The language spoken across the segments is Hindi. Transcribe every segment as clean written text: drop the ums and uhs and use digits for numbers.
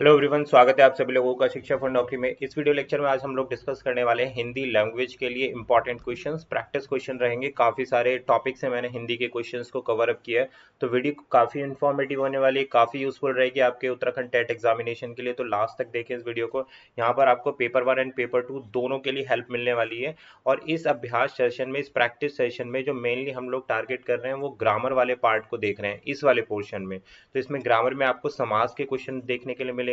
हेलो एवरीवन, स्वागत है आप सभी लोगों का शिक्षा फॉर नौकरी में। इस वीडियो लेक्चर में आज हम लोग डिस्कस करने वाले हैं हिंदी लैंग्वेज के लिए इंपॉर्टेंट क्वेश्चंस, प्रैक्टिस क्वेश्चन रहेंगे। काफ़ी सारे टॉपिक्स हैं, मैंने हिंदी के क्वेश्चंस को कवर अप किया है, तो वीडियो काफ़ी इन्फॉर्मेटिव होने वाली है, काफ़ी यूजफुल रहेगी आपके उत्तराखंड टेट एग्जामिनेशन के लिए। तो लास्ट तक देखें इस वीडियो को। यहाँ पर आपको पेपर 1 एंड पेपर 2 दोनों के लिए हेल्प मिलने वाली है। और इस अभ्यास सेशन में, इस प्रैक्टिस सेशन में जो मेनली हम लोग टारगेट कर रहे हैं वो ग्रामर वाले पार्ट को देख रहे हैं इस वाले पोर्शन में। तो इसमें ग्रामर में आपको समास के क्वेश्चन देखने के लिए मिलेंगे,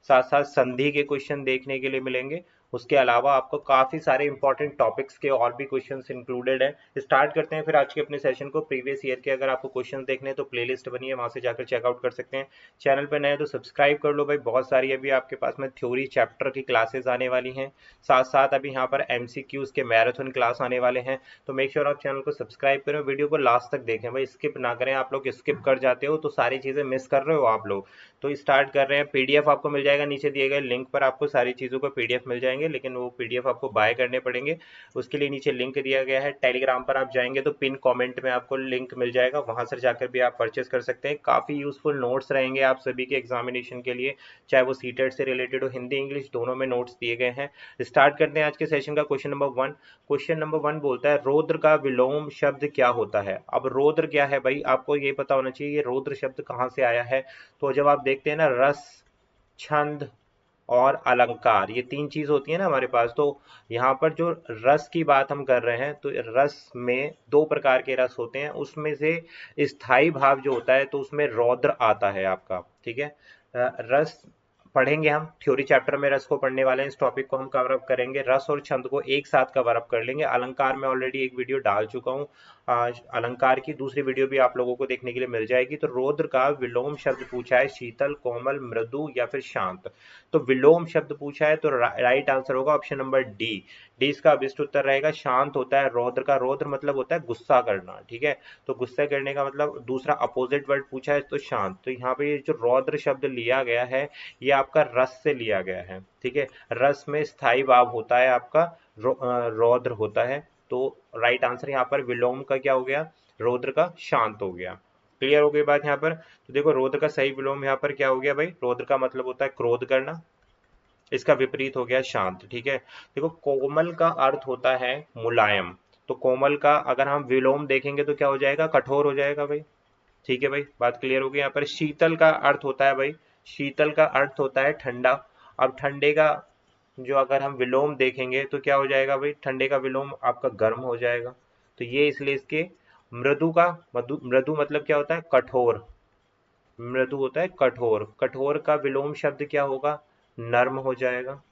साथ साथ संधि के क्वेश्चन देखने के लिए मिलेंगे। उसके अलावा आपको काफी सारे इंपॉर्टेंट टॉपिक्स के और भी क्वेश्चंस इंक्लूडेड हैं। स्टार्ट करते हैं फिर आज के अपने सेशन को। प्रीवियस ईयर के अगर आपको क्वेश्चन देखने हैं तो प्लेलिस्ट बनी है, वहां से जाकर चेकआउट कर सकते हैं। चैनल पर नए तो सब्सक्राइब कर लो भाई, बहुत सारी अभी आपके पास में थ्योरी चैप्टर की क्लासेस आने वाली हैं। साथ साथ अभी यहाँ पर MCQs के मैराथन क्लास आने वाले हैं, तो मेक श्योर आप चैनल को सब्सक्राइब करें, वीडियो को लास्ट तक देखें भाई, स्किप ना करें। आप लोग स्किप कर जाते हो तो सारी चीजें मिस कर रहे हो आप लोग। तो स्टार्ट कर रहे हैं। पीडीएफ आपको मिल जाएगा, नीचे दिए गए लिंक पर आपको सारी चीज़ों को पीडीएफ मिल जाएंगे, लेकिन वो पीडीएफ आपको बाय करने पड़ेंगे। उसके लिए नीचे लिंक दिया गया है। टेलीग्राम पर आप जाएंगे तो पिन कमेंट में आपको लिंक मिल जाएगा, वहां से जाकर भी आप परचेस कर सकते हैं। काफ़ी यूजफुल नोट्स रहेंगे आप सभी के एग्जामिनेशन के लिए, चाहे वो सीटेट से रिलेटेड हो, हिंदी इंग्लिश दोनों में नोट्स दिए गए हैं। स्टार्ट करते हैं आज के सेशन का। Question number 1। क्वेश्चन नंबर 1 बोलता है रौद्र का विलोम शब्द क्या होता है। अब रौद्र क्या है भाई, आपको ये पता होना चाहिए ये रौद्र शब्द कहाँ से आया है। तो जब आप देखते हैं ना, रस, छंद और अलंकार, ये तीन चीज होती है ना हमारे पास। तो यहाँ पर जो रस की बात हम कर रहे हैं, तो रस में दो प्रकार के रस होते हैं, उसमें से स्थाई भाव जो होता है तो उसमें रौद्र आता है आपका, ठीक है। रस पढ़ेंगे हम, थ्योरी चैप्टर में रस को पढ़ने वाले हैं, इस टॉपिक को हम कवर अप करेंगे। रस और छंद को एक साथ कवर अप कर लेंगे। अलंकार में ऑलरेडी एक वीडियो डाल चुका हूँ, अलंकार की दूसरी वीडियो भी आप लोगों को देखने के लिए मिल जाएगी। तो रौद्र का विलोम शब्द पूछा है, शीतल, कोमल, मृदु या फिर शांत। तो विलोम शब्द पूछा है तो राइट आंसर होगा ऑप्शन नंबर डी। डी इसका अभिष्ट उत्तर रहेगा। शांत होता है रौद्र का, रौद्र मतलब होता है गुस्सा करना, ठीक है। तो गुस्सा करने का मतलब दूसरा अपोजिट वर्ड पूछा है तो शांत। तो यहाँ पे जो रौद्र शब्द लिया गया है ये आपका रस से लिया गया है, ठीक है। रस में स्थाई भाव होता है आपका, रौद्र होता है। तो राइट आंसर यहाँ पर विलोम का क्या हो गया, रौद्र का शांत हो गया। क्लियर हो गई बात यहाँ पर। तो देखो रौद्र का सही विलोम यहाँ पर क्या हो गया भाई, रौद्र का मतलब होता है क्रोध करना, इसका विपरीत हो गया शांत, ठीक है। देखो कोमल का अर्थ होता है मुलायम, तो कोमल का अगर हम विलोम देखेंगे तो क्या हो जाएगा, कठोर हो जाएगा भाई, ठीक है भाई, बात क्लियर होगी यहाँ पर। शीतल का अर्थ होता है भाई, शीतल का अर्थ होता है ठंडा। अब ठंडे का जो अगर हम विलोम देखेंगे तो क्या हो जाएगा भाई, ठंडे का विलोम आपका गर्म हो जाएगा। तो ये इसलिए इसके मृदु का मृदु मतलब क्या होता है, कठोर। मृदु होता है कठोर, कठोर का विलोम शब्द क्या होगा, नर्म हो जाएगा।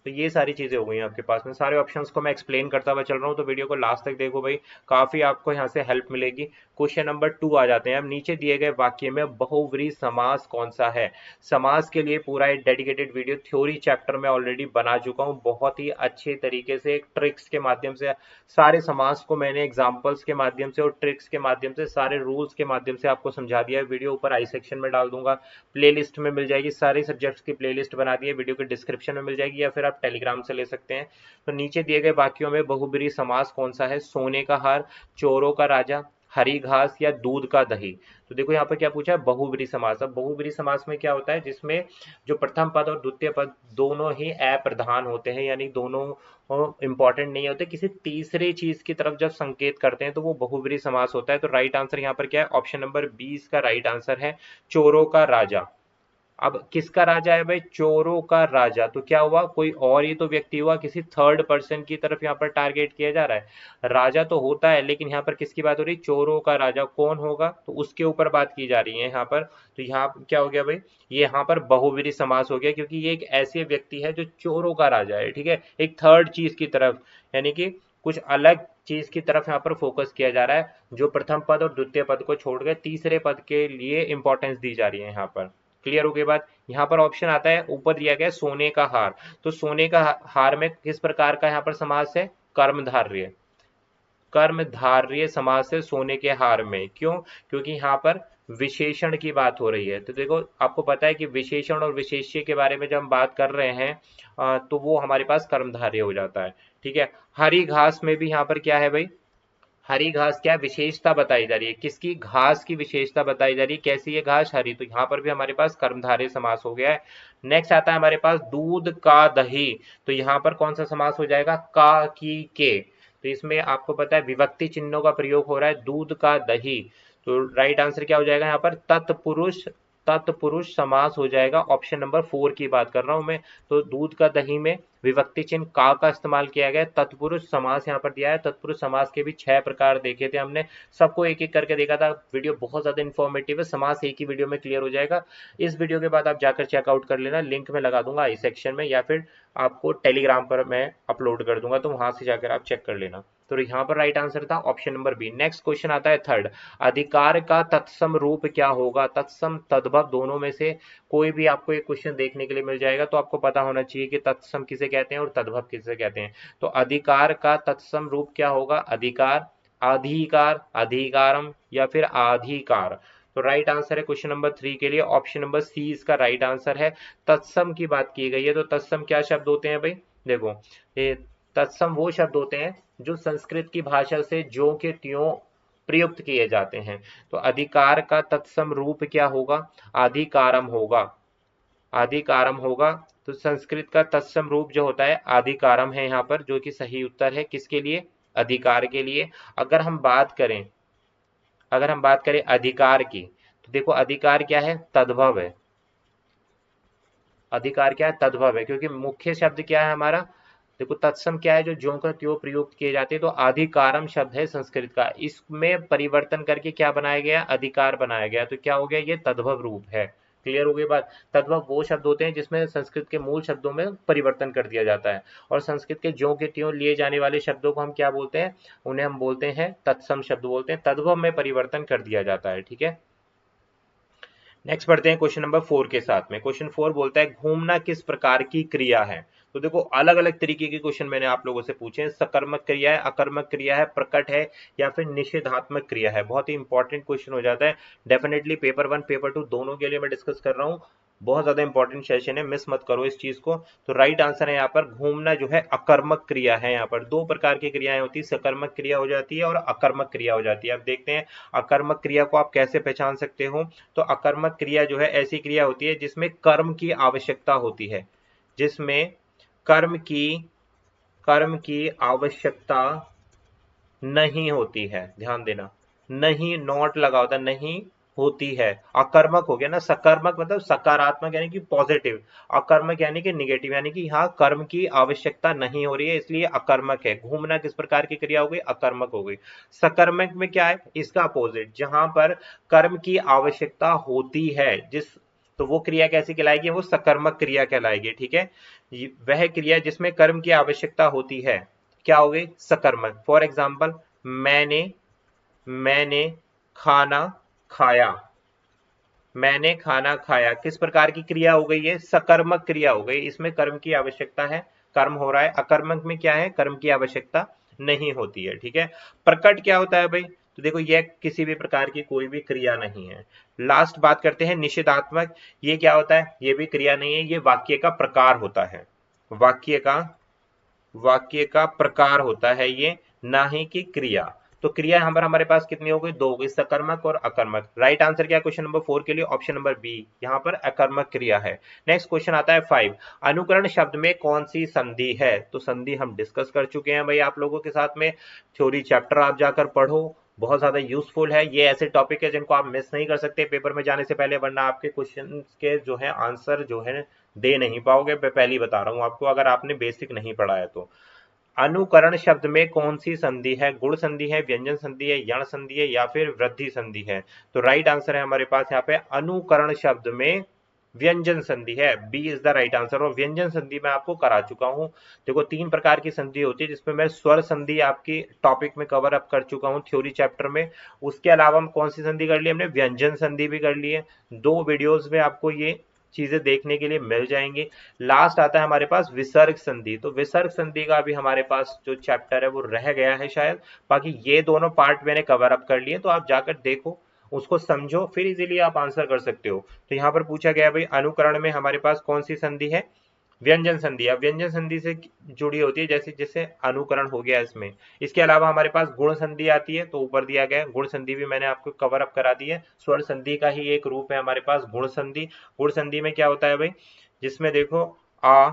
तो ये सारी चीजें हो गई आपके पास में। सारे ऑप्शंस को मैं एक्सप्लेन करता हुआ चल रहा हूँ, तो वीडियो को लास्ट तक देखो भाई, काफी आपको यहाँ से हेल्प मिलेगी। क्वेश्चन नंबर 2 आ जाते हैं। अब नीचे दिए गए वाक्य में बहुव्रीहि समास कौन सा है। समास के लिए पूरा एक डेडिकेटेड वीडियो थ्योरी चैप्टर में ऑलरेडी बना चुका हूँ, बहुत ही अच्छे तरीके से ट्रिक्स के माध्यम से सारे समास को मैंने एग्जाम्पल्स के माध्यम से और ट्रिक्स के माध्यम से, सारे रूल्स के माध्यम से आपको समझा दिया है। वीडियो ऊपर आई सेक्शन में डाल दूंगा, प्लेलिस्ट में मिल जाएगी, सारे सब्जेक्ट्स की प्लेलिस्ट बना दी है, वीडियो के डिस्क्रिप्शन में मिल जाएगी, या फिर आप टेलीग्राम से ले सकते हैं। तो नीचे दिए गए वाक्यों में बहुब्रीहि समास कौन सा है। सोने का हार, चोरों का राजा, हरी घास या दूध का दही। तो देखो यहाँ पर क्या पूछा है, बहुब्रीहि समास। अब बहुब्रीहि समास में क्या होता है, जिसमें जो प्रथम पद और द्वितीय पद दोनों ही अप्रधान होते हैं, यानी दोनों इंपॉर्टेंट नहीं होते, किसी तीसरे चीज की तरफ जब संकेत करते हैं तो वो बहुब्रीहि समास होता है। तो राइट आंसर यहाँ पर क्या है, ऑप्शन नंबर 20 का राइट आंसर है, चोरों का राजा। अब किसका राजा है भाई, चोरों का राजा। तो क्या हुआ, कोई और ही तो व्यक्ति हुआ, किसी थर्ड पर्सन की तरफ यहाँ पर टारगेट किया जा रहा है। राजा तो होता है लेकिन यहाँ पर किसकी बात हो रही है, चोरों का राजा कौन होगा, तो उसके ऊपर बात की जा रही है यहाँ पर। तो यहाँ क्या हो गया भाई, ये यहाँ पर बहुव्रीहि समास हो गया, क्योंकि ये एक ऐसे व्यक्ति है जो चोरों का राजा है, ठीक है, एक थर्ड चीज की तरफ, यानी कि कुछ अलग चीज की तरफ यहाँ पर फोकस किया जा रहा है, जो प्रथम पद और द्वितीय पद को छोड़कर तीसरे पद के लिए इंपॉर्टेंस दी जा रही है यहाँ पर। क्लियर हो गई बात। यहाँ पर ऑप्शन आता है, ऊपर दिया गया सोने का हार। तो सोने का हार में किस प्रकार का यहाँ पर समास है, कर्मधारय, कर्मधारय समास है सोने के हार में। क्यों, क्योंकि यहाँ पर विशेषण की बात हो रही है। तो देखो आपको पता है कि विशेषण और विशेष्य के बारे में जब हम बात कर रहे हैं तो वो हमारे पास कर्मधारय हो जाता है, ठीक है। हरी घास में भी यहाँ पर क्या है भाई, हरी घास क्या विशेषता बताई जा रही है, किसकी घास की विशेषता बताई जा रही है, कैसी है घास, हरी। तो यहाँ पर भी हमारे पास कर्मधारय समास हो गया है। नेक्स्ट आता है हमारे पास दूध का दही। तो यहाँ पर कौन सा समास हो जाएगा, का की के। तो इसमें आपको पता है विभक्ति चिन्हों का प्रयोग हो रहा है, दूध का दही। तो राइट आंसर क्या हो जाएगा यहाँ पर, तत्पुरुष, तत्पुरुष समास हो जाएगा। ऑप्शन नंबर 4 की बात कर रहा हूं मैं। तो दूध का दही में विभक्ति चिन्ह का इस्तेमाल किया गया। तत्पुरुष समास यहाँ पर दिया है। तत्पुरुष समास के भी 6 प्रकार देखे थे हमने, सबको एक एक करके देखा था। वीडियो बहुत ज्यादा इन्फॉर्मेटिव है, समास एक ही वीडियो में क्लियर हो जाएगा। इस वीडियो के बाद आप जाकर चेकआउट कर लेना, लिंक में लगा दूंगा आई सेक्शन में, या फिर आपको टेलीग्राम पर मैं अपलोड कर दूंगा, तो वहां से जाकर आप चेक कर लेना। तो यहाँ पर राइट आंसर था option number B. Next question आता है थर्ड, अधिकार का तत्सम रूप क्या होगा। तत्सम तद्भव दोनों में से कोई भी आपको एक क्वेश्चन देखने के लिए मिल जाएगा, तो आपको पता होना चाहिए कि तत्सम किसे कहते हैं और तद्भव किसे कहते हैं। तो अधिकार का तत्सम रूप क्या होगा, अधिकार, अधिकार, अधिकारम या फिर आधिकार। तो राइट आंसर है क्वेश्चन नंबर 3 के लिए ऑप्शन नंबर सी इसका राइट आंसर है। तत्सम की बात की गई है, तो तत्सम क्या शब्द होते हैं भाई, देखो ये तत्सम वो शब्द होते हैं जो संस्कृत की भाषा से ज्यों के त्यों प्रयुक्त किए जाते हैं। तो अधिकार का तत्सम रूप क्या होगा, अधिकारम होगा, अधिकारम होगा। तो संस्कृत का तत्सम रूप जो होता है अधिकारम है यहाँ पर, जो कि सही उत्तर है किसके लिए, अधिकार के लिए। अगर हम बात करें, अगर हम बात करें अधिकार की, तो देखो अधिकार क्या है, तद्भव है। अधिकार क्या है, तद्भव है, क्योंकि मुख्य शब्द क्या है हमारा, देखो तत्सम क्या है, जो ज्यों का त्यों प्रयुक्त किए जाते हैं। तो अधिकारम शब्द है संस्कृत का, इसमें परिवर्तन करके क्या बनाया गया, अधिकार बनाया गया। तो क्या हो गया, ये तद्भव रूप है। क्लियर हो गई बात। तद्भव वो शब्द होते हैं जिसमें संस्कृत के मूल शब्दों में परिवर्तन कर दिया जाता है, और संस्कृत के ज्यों के त्यों लिए जाने वाले शब्दों को हम क्या बोलते हैं, उन्हें हम बोलते हैं तत्सम शब्द बोलते हैं। तद्भव में परिवर्तन कर दिया जाता है, ठीक है। नेक्स्ट बढ़ते हैं क्वेश्चन नंबर 4 के साथ में। क्वेश्चन 4 बोलता है घूमना किस प्रकार की क्रिया है। तो देखो अलग अलग तरीके के क्वेश्चन मैंने आप लोगों से पूछे हैं, सकर्मक क्रिया है, अकर्मक क्रिया है, प्रकट है, या फिर निषेधात्मक क्रिया है। बहुत ही इंपॉर्टेंट क्वेश्चन हो जाता है, डेफिनेटली पेपर 1 पेपर 2 दोनों के लिए मैं डिस्कस कर रहा हूँ। बहुत ज्यादा इंपॉर्टेंट सेशन है, मिस मत करो इस चीज को। तो राइट आंसर है यहाँ पर घूमना जो है अकर्मक क्रिया है। यहाँ पर दो प्रकार की क्रियाएं होती है, सकर्मक क्रिया हो जाती है और अकर्मक क्रिया हो जाती है। अब देखते हैं अकर्मक क्रिया को आप कैसे पहचान सकते हो। तो अकर्मक क्रिया जो है ऐसी क्रिया होती है जिसमें कर्म की आवश्यकता होती है, जिसमें कर्म की कर्म की आवश्यकता नहीं होती है। ध्यान देना, नहीं नॉट लगा होता, नहीं होती है। अकर्मक हो गया ना, सकर्मक मतलब सकारात्मक यानी कि पॉजिटिव, अकर्मक यानी कि निगेटिव, यानी कि यहाँ कर्म की आवश्यकता नहीं हो रही है, इसलिए अकर्मक है। घूमना किस प्रकार की क्रिया हो गई, अकर्मक हो गई। सकर्मक में क्या है, इसका अपोजिट, जहां पर कर्म की आवश्यकता होती है, जिस, तो वो क्रिया कैसी कहलाएगी, वो सकर्मक क्रिया कहलाएगी, ठीक है। वह क्रिया जिसमें कर्म की आवश्यकता होती है क्या हो गई, सकर्मक। फॉर एग्जाम्पल, मैंने मैंने खाना खाया, मैंने खाना खाया किस प्रकार की क्रिया हो गई है, सकर्मक क्रिया हो गई, इसमें कर्म की आवश्यकता है, कर्म हो रहा है। अकर्मक में क्या है, कर्म की आवश्यकता नहीं होती है, ठीक है। प्रकट क्या होता है भाई, तो देखो यह किसी भी प्रकार की कोई भी क्रिया नहीं है। लास्ट बात करते हैं निषेधात्मक, ये क्या होता है, ये भी क्रिया नहीं है, ये वाक्य का प्रकार होता है, वाक्य का प्रकार होता है ये, ना ही कि क्रिया। तो क्रिया यहाँ पर हमारे पास कितनी हो गई, दो हो गई, सकर्मक और अकर्मक। राइट आंसर क्या है क्वेश्चन नंबर 4 के लिए, ऑप्शन नंबर बी, यहाँ पर अकर्मक क्रिया है। नेक्स्ट क्वेश्चन आता है 5, अनुकरण शब्द में कौन सी संधि है। तो संधि हम डिस्कस कर चुके हैं भाई आप लोगों के साथ में, थ्योरी चैप्टर आप जाकर पढ़ो, बहुत ज्यादा यूजफुल है। ये ऐसे टॉपिक है जिनको आप मिस नहीं कर सकते पेपर में जाने से पहले, वरना आपके क्वेश्चन के जो है आंसर जो है दे नहीं पाओगे। मैं पहले ही बता रहा हूं आपको, अगर आपने बेसिक नहीं पढ़ा है तो। अनुकरण शब्द में कौन सी संधि है, गुण संधि है, व्यंजन संधि है, यण संधि है, या फिर वृद्धि संधि है। तो राइट आंसर है हमारे पास यहाँ पे अनुकरण शब्द में व्यंजन संधि है, B is the right answer. और व्यंजन संधि मैं आपको करा चुका हूं। देखो 3 प्रकार की संधि होती है, जिसमें मैं स्वर संधि आपकी टॉपिक में कवर अप कर चुका हूं थ्योरी चैप्टर में। उसके अलावा हम कौन सी संधि कर ली, हमने व्यंजन संधि भी कर ली है। 2 वीडियोस में आपको ये चीजें देखने के लिए मिल जाएंगी। लास्ट आता है हमारे पास विसर्ग संधि। तो विसर्ग संधि का भी हमारे पास जो चैप्टर है वो रह गया है शायद, बाकी ये दोनों पार्ट मैंने कवर अप कर लिए, तो आप जाकर देखो, उसको समझो, फिर इजीली आप आंसर कर सकते हो। तो यहाँ पर पूछा गया भाई अनुकरण में हमारे पास कौन सी संधि है, व्यंजन संधि, अब व्यंजन संधि से जुड़ी होती है, जैसे जैसे अनुकरण हो गया इसमें। इसके अलावा हमारे पास गुण संधि आती है, तो ऊपर दिया गया है गुण संधि भी मैंने आपको कवर अप करा दी है। स्वर संधि का ही एक रूप है हमारे पास गुण संधि। गुण संधि में क्या होता है भाई, जिसमें देखो आ,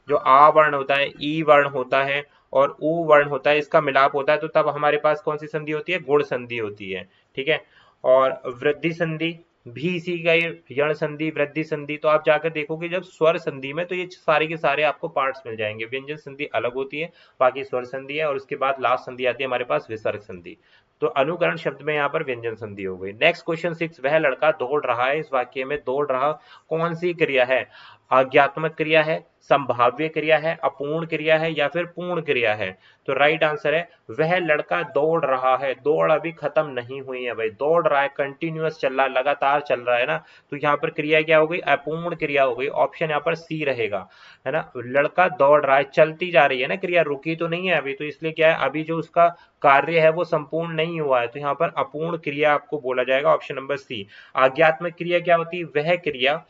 जो आ वर्ण होता है, ई वर्ण होता है और ऊ वर्ण होता है, इसका मिलाप होता है, तो तब हमारे पास कौन सी संधि होती है, गुण संधि होती है। ठीक है। और वृद्धि संधि भी इसी का ही, यण संधि, वृद्धि संधि, तो आप जाकर देखोगे जब स्वर संधि में, तो ये सारे के सारे आपको पार्ट्स मिल जाएंगे। व्यंजन संधि अलग होती है, बाकी स्वर संधि है, और उसके बाद लास्ट संधि आती है हमारे पास विसर्ग संधि। तो अनुकरण शब्द में यहाँ पर व्यंजन संधि हो गई। नेक्स्ट क्वेश्चन 6, वह लड़का दौड़ रहा है, इस वाक्य में दौड़ रहा कौन सी क्रिया है, आज्ञात्मक क्रिया है, संभाव्य क्रिया है, अपूर्ण क्रिया है, या फिर पूर्ण क्रिया है। तो राइट आंसर है वह लड़का दौड़ रहा है। दौड़ अभी खत्म नहीं हुई है भाई, दौड़ रहा है, कंटिन्यूअस चल रहा है, लगातार चल रहा है ना, तो यहाँ पर क्रिया क्या हो गई, अपूर्ण क्रिया हो गई। ऑप्शन यहाँ पर सी रहेगा, है ना। लड़का दौड़ रहा है, चलती जा रही है ना क्रिया, रुकी तो नहीं है अभी, तो इसलिए क्या है, अभी जो उसका कार्य है वो संपूर्ण नहीं हुआ है, तो यहाँ पर अपूर्ण क्रिया आपको बोला जाएगा, ऑप्शन नंबर सी। आज्ञात्मक क्रिया क्या होती है, वह क्रिया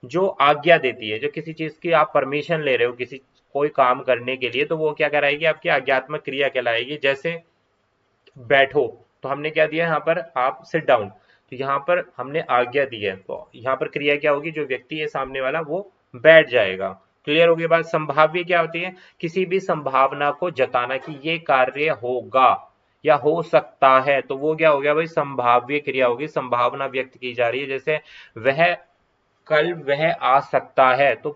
जो आज्ञा देती है, जो किसी चीज की आप परमिशन ले रहे हो किसी कोई काम करने के लिए, तो वो क्या कराएगी, आपकी आज्ञात्मक क्रिया कहलाएगी। जैसे बैठो, तो हमने क्या दिया यहाँ पर, आप सिट डाउन, तो यहाँ पर हमने आज्ञा दी है, तो यहाँ पर क्रिया क्या होगी, जो व्यक्ति है सामने वाला वो बैठ जाएगा। क्लियर हो गई बात। संभाव्य क्या होती है, किसी भी संभावना को जताना कि ये कार्य होगा या हो सकता है, तो वो क्या हो गया भाई, संभाव्य क्रिया होगी, संभावना व्यक्त की जा रही है। जैसे वह कल वह आ सकता है, तो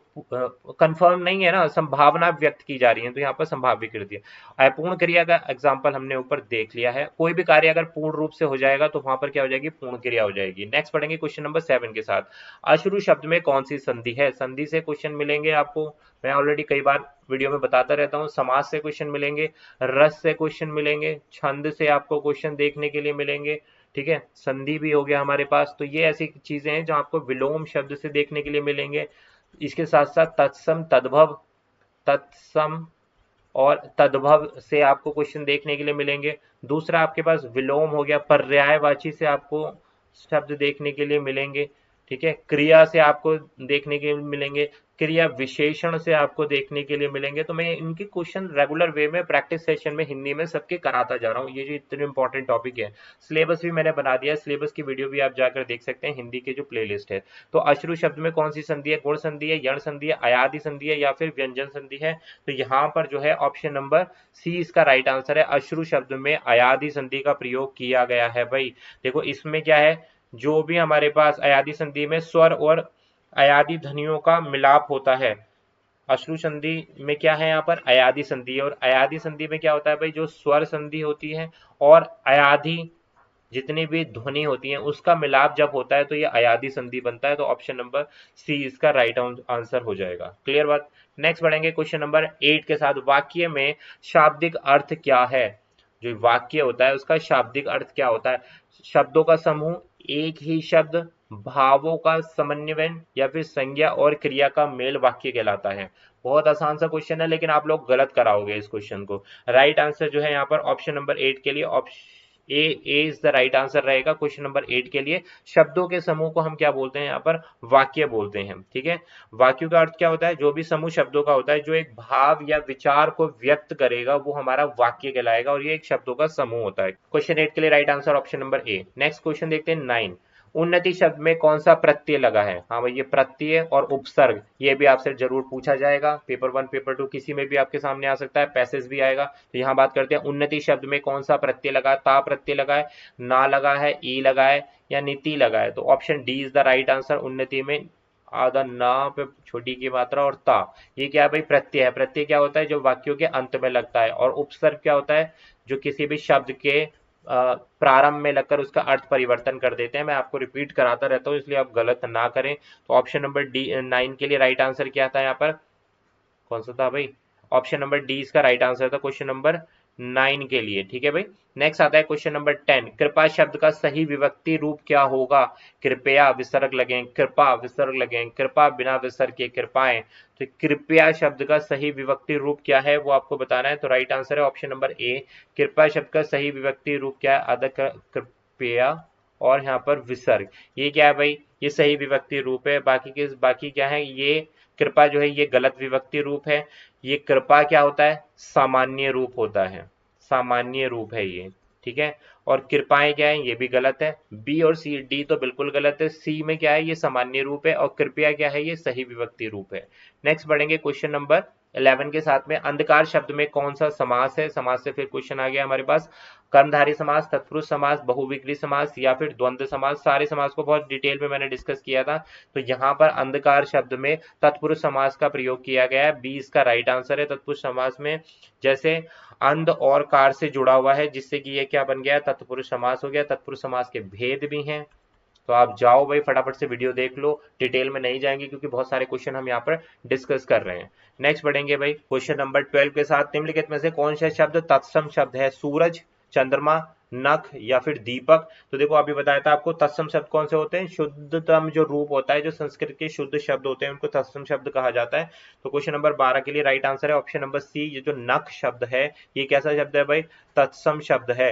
कंफर्म नहीं है ना, संभावना व्यक्त की जा रही है, तो यहाँ पर संभाव्य कृति है। अपूर्ण क्रिया का एग्जांपल हमने ऊपर देख लिया है। कोई भी कार्य अगर पूर्ण रूप से हो जाएगा तो वहां पर क्या हो जाएगी, पूर्ण क्रिया हो जाएगी। नेक्स्ट पढ़ेंगे क्वेश्चन नंबर 7 के साथ। अश्रु शब्द में कौन सी संधि है, संधि से क्वेश्चन मिलेंगे आपको, मैं ऑलरेडी कई बार वीडियो में बताता रहता हूँ। समास से क्वेश्चन मिलेंगे, रस से क्वेश्चन मिलेंगे, छंद से आपको क्वेश्चन देखने के लिए मिलेंगे। ठीक है, संधि भी हो गया हमारे पास, तो ये ऐसी चीजें हैं जो आपको विलोम शब्द से देखने के लिए मिलेंगे। इसके साथ साथ तत्सम, तद्भव, तत्सम और तद्भव से आपको क्वेश्चन देखने के लिए मिलेंगे। दूसरा आपके पास विलोम हो गया, पर्यायवाची से आपको शब्द देखने के लिए मिलेंगे। ठीक है, क्रिया से आपको देखने के लिए मिलेंगे, क्रिया विशेषण से आपको देखने के लिए मिलेंगे। तो मैं इनके क्वेश्चन रेगुलर वे में प्रैक्टिस सेशन में हिंदी में सबके कराता जा रहा हूँ, ये जो इतने इंपॉर्टेंट टॉपिक है। सिलेबस भी मैंने बना दिया है, सिलेबस की वीडियो भी आप जाकर देख सकते हैं, हिंदी के जो प्लेलिस्ट है। तो अश्रु शब्द में कौन सी संधि है, गुण संधि है, यण संधि है, अयादि संधि है, या फिर व्यंजन संधि है। तो यहाँ पर जो है ऑप्शन नंबर सी इसका राइट आंसर है। अश्रु शब्द में अयादि संधि का प्रयोग किया गया है भाई। देखो इसमें क्या है, जो भी हमारे पास अयादि संधि में स्वर और अयादि ध्वनियों का मिलाप होता है, अश्रु संधि में क्या है, यहाँ पर अयादि संधि है। और अयादि संधि में क्या होता है भाई, जो स्वर संधि होती है और अयादि जितनी भी ध्वनि होती है उसका मिलाप जब होता है तो ये अयादि संधि बनता है। तो ऑप्शन नंबर सी इसका राइट आंसर हो जाएगा। क्लियर बात। नेक्स्ट बढ़ेंगे क्वेश्चन नंबर 8 के साथ। वाक्य में शाब्दिक अर्थ क्या है, जो वाक्य होता है उसका शाब्दिक अर्थ क्या होता है, शब्दों का समूह, एक ही शब्द, भावों का समन्वय, या फिर संज्ञा और क्रिया का मेल वाक्य कहलाता है। बहुत आसान सा क्वेश्चन है, लेकिन आप लोग गलत कराओगे इस क्वेश्चन को। राइट आंसर जो है यहाँ पर ऑप्शन नंबर 8 के लिए, option A is the right answer रहेगा क्वेश्चन नंबर 8 के लिए। शब्दों के समूह को हम क्या बोलते हैं, यहाँ पर वाक्य बोलते हैं। ठीक है, वाक्य का अर्थ क्या होता है, जो भी समूह शब्दों का होता है जो एक भाव या विचार को व्यक्त करेगा वो हमारा वाक्य कहलाएगा, और ये एक शब्दों का समूह होता है। क्वेश्चन 8 के लिए right answer option number A. Next question देखते हैं 9। उन्नति शब्द में कौन सा प्रत्यय लगा है। हाँ भाई, ये प्रत्यय और उपसर्ग ये भी आपसे जरूर पूछा जाएगा, पेपर 1 पेपर 2 किसी में भी आपके सामने आ सकता है, पैसेज भी आएगा। तो यहाँ बात करते हैं उन्नति शब्द में कौन सा प्रत्यय लगा है, ता प्रत्यय लगा है, ना लगा है, ई लगा है, या नीति लगा है। तो option D is the right answer. उन्नति में आधा ना पे छोटी की मात्रा और ता, ये क्या है भाई, प्रत्यय है। प्रत्यय क्या होता है, जो वाक्यों के अंत में लगता है। और उपसर्ग क्या होता है, जो किसी भी शब्द के प्रारंभ में लगकर उसका अर्थ परिवर्तन कर देते हैं। मैं आपको रिपीट कराता रहता हूँ, इसलिए आप गलत ना करें। तो ऑप्शन नंबर डी 9 के लिए राइट आंसर क्या था, यहाँ पर कौन सा था भाई, ऑप्शन नंबर डी इसका राइट आंसर था क्वेश्चन नंबर 9 के लिए। ठीक है भाई। नेक्स्ट आता है क्वेश्चन नंबर 10। कृपा शब्द का सही विभक्ति रूप क्या होगा। कृपया विसर्ग लगे, कृपा विसर्ग लगे, कृपा बिना विसर्ग के कृपाएं। तो कृपया शब्द का सही विभक्ति रूप क्या है वो आपको बताना है। तो राइट आंसर है ऑप्शन नंबर ए। कृपया शब्द का सही विभक्ति रूप क्या है, अध कृपया और यहाँ पर विसर्ग। ये क्या है भाई, ये सही विभक्ति रूप है। बाकी क्या है, ये कृपा जो है ये गलत विभक्ति रूप है। ये कृपा क्या होता है, सामान्य रूप होता है, सामान्य रूप है ये, ठीक है। और कृपाएं क्या है, ये भी गलत है। बी और सी, डी तो बिल्कुल गलत है। सी में क्या है, ये सामान्य रूप है, और कृपया क्या है, ये सही विभक्ति रूप है। नेक्स्ट बढ़ेंगे क्वेश्चन नंबर 11 के साथ में। अंधकार शब्द में कौन सा समास है। समास से फिर क्वेश्चन आ गया हमारे पास, कर्मधारय समास, तत्पुरुष समास, बहुविग्री समास या फिर द्वंद्व समास। सारे समास को बहुत डिटेल में मैंने डिस्कस किया था। तो यहाँ पर अंधकार शब्द में तत्पुरुष समास का प्रयोग किया गया है। बी इसका राइट आंसर है। तत्पुरुष समास में जैसे अंध और कार से जुड़ा हुआ है, जिससे कि ये क्या बन गया, तत्पुरुष समास हो गया। तत्पुरुष समास के भेद भी हैं, तो आप जाओ भाई फटाफट से वीडियो देख लो, डिटेल में नहीं जाएंगे क्योंकि बहुत सारे क्वेश्चन हम यहाँ पर डिस्कस कर रहे हैं। नेक्स्ट बढ़ेंगे भाई क्वेश्चन नंबर 12 के साथ। निम्नलिखित में से कौन सा शब्द तत्सम शब्द है। सूरज, चंद्रमा, नख या फिर दीपक। तो देखो अभी बताया था आपको तत्सम शब्द कौन से होते हैं, शुद्धतम जो रूप होता है, जो संस्कृत के शुद्ध शब्द होते हैं उनको तत्सम शब्द कहा जाता है। तो क्वेश्चन नंबर 12 के लिए राइट आंसर है ऑप्शन नंबर सी। ये जो नख शब्द है ये कैसा शब्द है भाई, तत्सम शब्द है।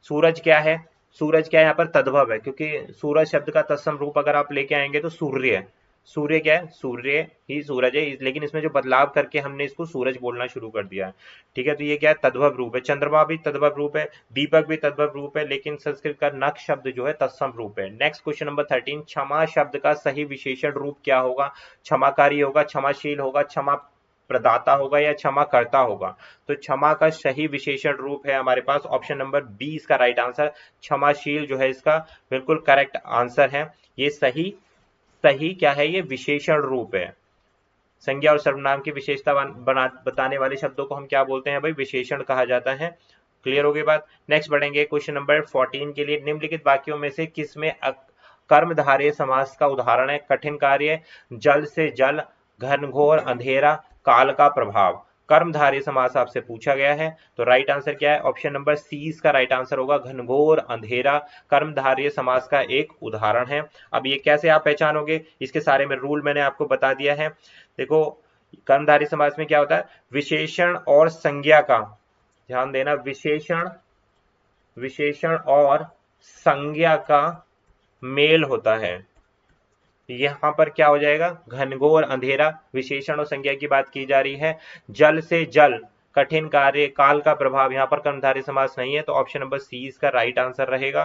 सूरज क्या है, सूरज क्या है, यहाँ पर तद्भव है, क्योंकि सूरज शब्द का तत्सम रूप अगर आप लेके आएंगे तो सूर्य है। सूर्य क्या है, सूर्य ही सूरज है, लेकिन इसमें जो बदलाव करके हमने इसको सूरज बोलना शुरू कर दिया है, ठीक है। तो ये क्या है, तद्भव रूप है। चंद्रमा भी तद्भव रूप है, दीपक भी तद्भव रूप है, लेकिन संस्कृत का नख शब्द जो है तत्सम रूप है। नेक्स्ट क्वेश्चन नंबर 13, क्षमा शब्द का सही विशेषण रूप क्या होगा। क्षमाकारी होगा, क्षमाशील होगा, क्षमा प्रदाता होगा या क्षमा करता होगा। तो क्षमा का सही विशेषण रूप है हमारे पास ऑप्शन नंबर बी इसका राइट आंसर। क्षमाशील जो है इसका बिल्कुल करेक्ट आंसर है। ये सही क्या है, ये विशेषण रूप है। संज्ञा और सर्वनाम की विशेषता बताने वाले शब्दों को हम क्या बोलते हैं भाई, विशेषण कहा जाता है। क्लियर हो गई बात। नेक्स्ट बढ़ेंगे क्वेश्चन नंबर 14 के लिए। निम्नलिखित वाक्यों में से किसमें कर्मधारय समास का उदाहरण है। कठिन कार्य, जल से जल, घनघोर अंधेरा, काल का प्रभाव। कर्मधारय समास आपसे पूछा गया है, तो राइट आंसर क्या है, ऑप्शन नंबर सी इसका राइट आंसर होगा। घनघोर अंधेरा कर्मधारय समास का एक उदाहरण है। अब ये कैसे आप पहचानोगे, इसके सारे में रूल मैंने आपको बता दिया है। देखो कर्मधारय समास में क्या होता है, विशेषण और संज्ञा का, ध्यान देना, विशेषण और संज्ञा का मेल होता है। यहां पर क्या हो जाएगा, घनघोर अंधेरा, विशेषण और संज्ञा की बात की जा रही है। जल से जल, कठिन कार्य, काल का प्रभाव, यहाँ पर कर्मधारय समास नहीं है, तो ऑप्शन नंबर सी इसका राइट आंसर रहेगा।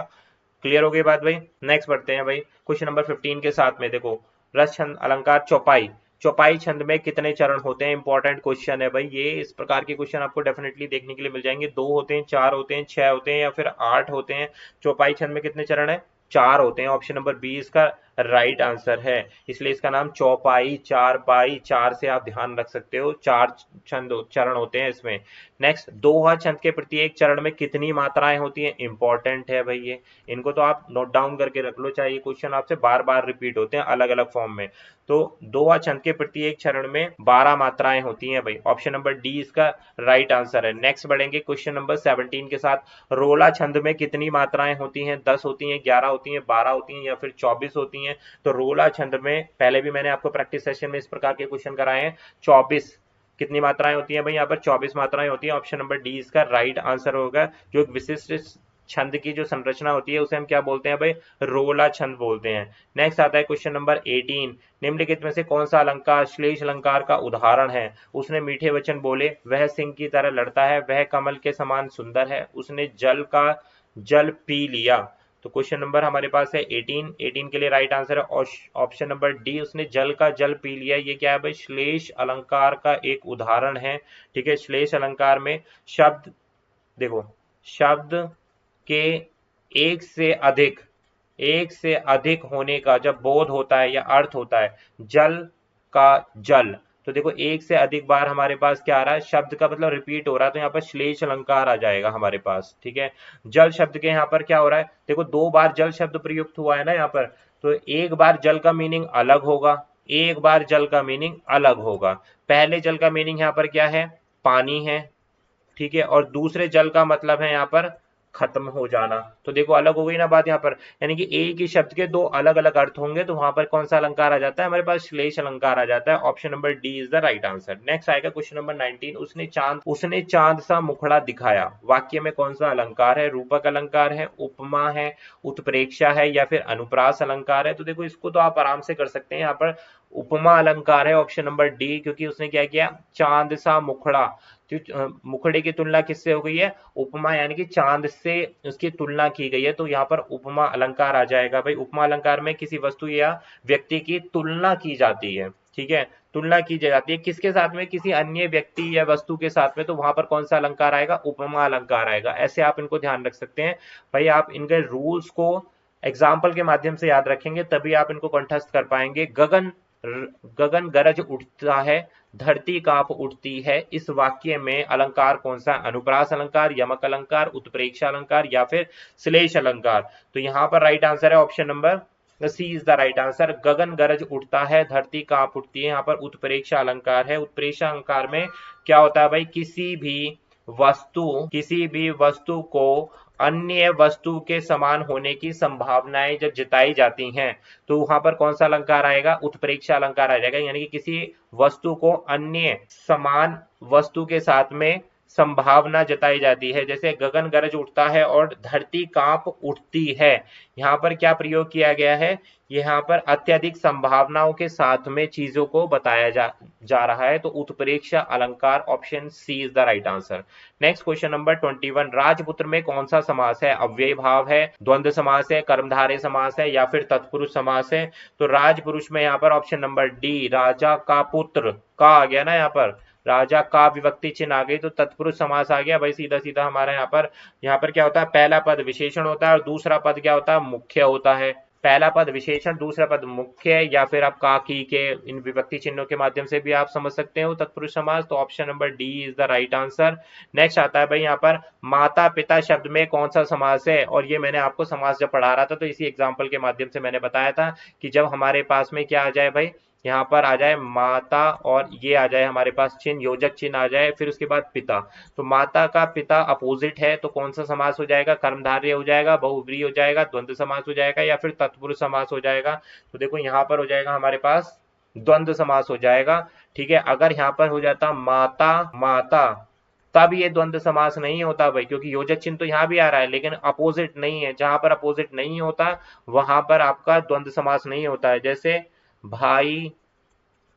क्लियर हो गई बात भाई। नेक्स्ट बढ़ते हैं भाई क्वेश्चन नंबर 15 के साथ में। देखो रस, छंद, अलंकार, चौपाई। चौपाई छंद में कितने चरण होते हैं, इंपॉर्टेंट क्वेश्चन है भाई ये। इस प्रकार के क्वेश्चन आपको डेफिनेटली देखने के लिए मिल जाएंगे। 2 होते हैं, 4 होते हैं, 6 होते हैं या फिर 8 होते हैं। चौपाई छंद में कितने चरण है, 4 होते हैं। ऑप्शन नंबर बी इसका राइट आंसर है, इसलिए इसका नाम चौपाई, चार पाई, 4 से आप ध्यान रख सकते हो। 4 छंद चरण होते हैं इसमें। नेक्स्ट, दोहा छंद के प्रत्येक चरण में कितनी मात्राएं होती हैं, इंपॉर्टेंट है भाई ये, इनको तो आप नोट डाउन करके रख लो, चाहे ये क्वेश्चन आपसे बार बार रिपीट होते हैं अलग अलग फॉर्म में। तो दोहा छंद के प्रत्येक चरण में 12 मात्राएं होती हैं भाई, ऑप्शन नंबर डी इसका राइट आंसर है। नेक्स्ट बढ़ेंगे क्वेश्चन नंबर 17 के साथ। रोला छंद में कितनी मात्राएं होती हैं, 10 होती हैं, 11 होती हैं, 12 होती हैं या फिर 24 होती हैं। तो रोला छंद में पहले भी मैंने आपको प्रैक्टिस सेशन में इस प्रकार के क्वेश्चन कराए हैं। 24 कितनी मात्राएं होती हैं भाई, यहाँ पर 24 मात्राएं होती हैं। ऑप्शन नंबर डी इसका राइट आंसर होगा। जो एक विशिष्ट छंद की जो संरचना होती है उसे हम क्या बोलते हैं भाई, रोला छंद बोलते हैं। नेक्स्ट आता है क्वेश्चन नंबर 18। निम्नलिखित में से कौन सा अलंकार श्लेष अलंकार का उदाहरण है। उसने मीठे वचन बोले, वह सिंह की तरह लड़ता है, वह कमल के समान सुंदर है, उसने जल का जल पी लिया। तो क्वेश्चन नंबर हमारे पास है 18 के लिए राइट आंसर है ऑप्शन नंबर डी, उसने जल का जल पी लिया। ये क्या है भाई, श्लेष अलंकार का एक उदाहरण है, ठीक है। श्लेष अलंकार में शब्द, देखो शब्द के एक से अधिक होने का जब बोध होता है या अर्थ होता है, जल का जल, तो देखो एक से अधिक बार हमारे पास क्या आ रहा है, शब्द का मतलब रिपीट हो रहा है, तो यहाँ पर श्लेष अलंकार आ जाएगा हमारे पास, ठीक है। जल शब्द के यहाँ पर क्या हो रहा है, देखो 2 बार जल शब्द प्रयुक्त हुआ है ना यहाँ पर, तो एक बार जल का मीनिंग अलग होगा, एक बार जल का मीनिंग अलग होगा। पहले जल का मीनिंग यहाँ पर क्या है, पानी है, ठीक है, और दूसरे जल का मतलब है यहाँ पर खत्म हो जाना। तो देखो अलग हो गई ना बात यहाँ पर, यानी कि एक ही शब्द के दो अलग अलग अर्थ होंगे तो वहां पर कौन सा अलंकार आ जाता है हमारे पास, श्लेष अलंकार आ जाता है। Option number D is the right answer. Next आएगा क्वेश्चन नंबर 19, उसने चांद सा मुखड़ा दिखाया, वाक्य में कौन सा अलंकार है, रूपक अलंकार है, उपमा है, उत्प्रेक्षा है या फिर अनुप्रास अलंकार है। तो देखो इसको तो आप आराम से कर सकते हैं, यहाँ पर उपमा अलंकार है ऑप्शन नंबर डी, क्योंकि उसने क्या किया, चांद सा मुखड़ा, तो मुखड़े की तुलना किससे हो गई है, उपमा, यानी कि चांद से उसकी तुलना की गई है, तो यहाँ पर उपमा अलंकार आ जाएगा भाई। उपमा अलंकार में किसी वस्तु या व्यक्ति की तुलना की जाती है, ठीक है, तुलना की जाती है किसके साथ में, किसी अन्य व्यक्ति या वस्तु के साथ में, तो वहां पर कौन सा अलंकार आएगा, उपमा अलंकार आएगा। ऐसे आप इनको ध्यान रख सकते हैं भाई, आप इनके रूल्स को एग्जाम्पल के माध्यम से याद रखेंगे तभी आप इनको कंठस्थ कर पाएंगे। गगन गरज उठता है, धरती कांप उठती है, इस वाक्य में अलंकार कौन सा, अनुप्रास अलंकार, यमक अलंकार, उत्प्रेक्षा अलंकार या फिर श्लेष अलंकार। तो यहाँ पर राइट आंसर है option number C is the right answer. गगन गरज उठता है, धरती कांप उठती है, यहाँ पर उत्प्रेक्षा अलंकार है। उत्प्रेक्षा अलंकार में क्या होता है भाई, किसी भी वस्तु को अन्य वस्तु के समान होने की संभावनाएं जब जताई जाती हैं तो वहां पर कौन सा अलंकार आएगा, उत्प्रेक्षा अलंकार आ जाएगा, यानी कि किसी वस्तु को अन्य समान वस्तु के साथ में संभावना जताई जाती है। जैसे गगन गरज उठता है और धरती कांप उठती है, यहाँ पर क्या प्रयोग किया गया है, यहाँ पर अत्यधिक संभावनाओं के साथ में चीजों को बताया जा रहा है, तो उत्प्रेक्षा अलंकार option C is the right answer. Next question number 21, राजपुत्र में कौन सा समास है, अव्ययी भाव है, द्वंद्व समास है, कर्मधारय समास है या फिर तत्पुरुष समास है। तो राजपुरुष में यहाँ पर ऑप्शन नंबर डी, राजा का पुत्र, का आ गया ना यहाँ पर, राजा का विभक्ति चिन्ह आ गई तो तत्पुरुष समास आ गया भाई, सीधा सीधा हमारा यहाँ पर क्या होता है, पहला पद विशेषण होता है और दूसरा पद क्या होता है, मुख्य होता है। पहला पद विशेषण, दूसरा पद मुख्य, या फिर आप का, की, के, इन विभक्ति चिन्हों के माध्यम से भी आप समझ सकते हो तत्पुरुष समास। तो option number D is the right answer. Next आता है भाई यहाँ पर माता पिता शब्द में कौन सा समास है, और ये मैंने आपको समास जब पढ़ा रहा था तो इसी एग्जाम्पल के माध्यम से मैंने बताया था कि जब हमारे पास में क्या आ जाए भाई, यहाँ पर आ जाए माता और ये आ जाए हमारे पास चिन्ह, योजक चिन्ह आ जाए, फिर उसके बाद पिता, तो माता का पिता अपोजिट है तो कौन सा समास हो जाएगा, कर्मधारय हो जाएगा, बहुव्रीहि हो जाएगा, द्वंद्व समास हो जाएगा या फिर तत्पुरुष समास हो जाएगा। तो देखो यहाँ पर हो जाएगा हमारे पास द्वंद्व समास हो जाएगा, ठीक है। अगर यहाँ पर हो जाता माता माता, तब ये द्वंद्व समास नहीं होता भाई, क्योंकि योजक चिन्ह तो यहाँ भी आ रहा है लेकिन अपोजिट नहीं है, जहां पर अपोजिट नहीं होता वहां पर आपका द्वंद्व समास नहीं होता है। जैसे भाई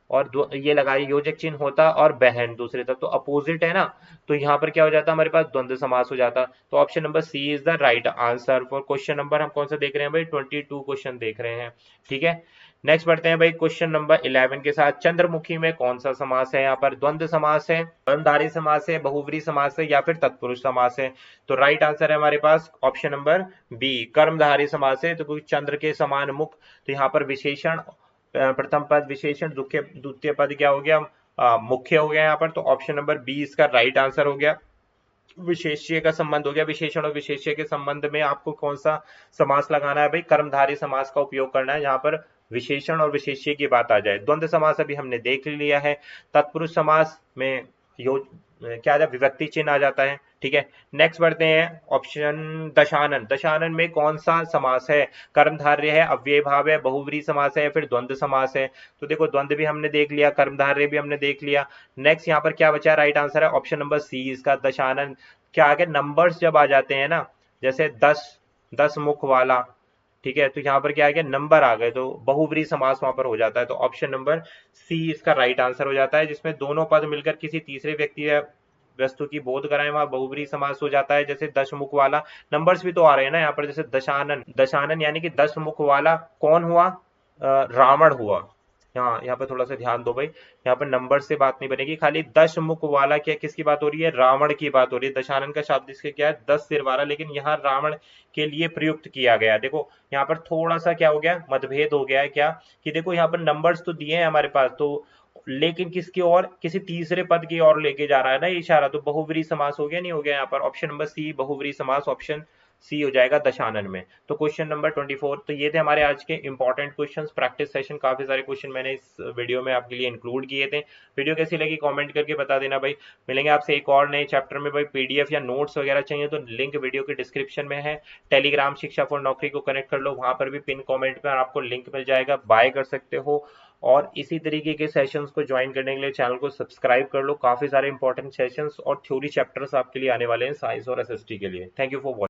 और ये लगाइए योजक चिन्ह होता और बहन दूसरे तक, तो अपोजिट है ना, तो यहाँ पर क्या हो जाता हमारे पास, द्वंद्व समास हो जाता। तो option number C is the right answer for question number, हम कौन सा देख रहे हैं भाई, 22 क्वेश्चन देख रहे हैं, ठीक है। नेक्स्ट बढ़ते हैं भाई क्वेश्चन नंबर 11 के साथ। चंद्रमुखी में कौन सा समास है, यहाँ पर द्वंद्व समास है, कर्मधारय समास है, बहुव्रीहि समास है या फिर तत्पुरुष समास है। तो राइट आंसर है हमारे पास ऑप्शन नंबर बी, कर्मधारय समास है। तो क्योंकि चंद्र के समान मुख, तो यहाँ पर विशेषण, प्रथम पद विशेषण, द्वितीय पद क्या हो गया, मुख्य हो गया यहाँ पर, तो ऑप्शन नंबर बी इसका राइट आंसर हो गया। विशेष्य का संबंध हो गया, विशेषण और विशेष्य के संबंध में आपको कौन सा समास लगाना है भाई, कर्मधारय समास का उपयोग करना है, यहाँ पर विशेषण और विशेष्य की बात आ जाए। द्वंद्व समास अभी हमने देख लिया है। तत्पुरुष समास में क्या आ जाए, विभक्ति चिन्ह आ जाता है, ठीक है। नेक्स्ट बढ़ते हैं ऑप्शन दशानन, दशानन में कौन सा समास है, कर्मधारय है, अव्ययी भाव है, बहुव्रीहि समास है या फिर द्वंद्व समास है। तो देखो द्वंद्व भी हमने देख लिया, कर्मधारय भी हमने देख लिया। नेक्स्ट यहाँ पर क्या बचा, राइट आंसर है ऑप्शन नंबर सी इसका, दशानन। क्या आगे नंबर्स जब आ जाते हैं ना, जैसे 10 मुख वाला, ठीक है, तो यहाँ पर क्या आ गया, नंबर आ गए तो बहुव्रीहि समास वहां पर हो जाता है। तो ऑप्शन नंबर सी इसका राइट आंसर हो जाता है, जिसमें दोनों पद मिलकर किसी तीसरे व्यक्ति या वस्तु की बोध कराए, वहां बहुव्रीहि समास हो जाता है। जैसे 10 मुख वाला, नंबर्स भी तो आ रहे हैं ना यहाँ पर, जैसे दशानन, दशानन यानी कि 10 मुख वाला कौन हुआ, रावण हुआ। यहाँ पर थोड़ा सा ध्यान दो भाई, यहाँ पर नंबर से बात नहीं बनेगी, खाली 10 मुख वाला, क्या किसकी बात हो रही है, रावण की बात हो रही है। दशानन का शब्द इसके क्या है, 10 सिर वाला, लेकिन यहाँ रावण के लिए प्रयुक्त किया गया। देखो यहाँ पर थोड़ा सा क्या हो गया, मतभेद हो गया है, क्या कि देखो यहाँ पर नंबर्स तो दिए हैं हमारे पास, तो लेकिन किसकी और, किसी तीसरे पद की ओर लेके जा रहा है ना ये इशारा, तो बहुव्रीहि समास हो गया नहीं हो गया यहाँ पर। ऑप्शन नंबर सी बहुव्रीहि समास ऑप्शन सी हो जाएगा दशानन में। तो क्वेश्चन नंबर 24, तो ये थे हमारे आज के इंपॉर्टेंट क्वेश्चंस, प्रैक्टिस सेशन। काफी सारे क्वेश्चन मैंने इस वीडियो में आपके लिए इंक्लूड किए थे। वीडियो कैसी लगी कमेंट करके बता देना भाई। मिलेंगे आपसे एक और नए चैप्टर में भाई। पीडीएफ या नोट्स वगैरह चाहिए तो लिंक वीडियो के डिस्क्रिप्शन में है। टेलीग्राम शिक्षा फॉर नौकरी को कनेक्ट कर लो, वहां पर भी पिन कमेंट में आपको लिंक मिल जाएगा, बाय कर सकते हो। और इसी तरीके के सेशंस को ज्वाइन करने के लिए चैनल को सब्सक्राइब कर लो। काफी सारे इंपॉर्टेंट सेशंस और थ्योरी चैप्टर्स आपके लिए आने वाले हैं साइंस और एसएसटी के लिए। Thank you for watching.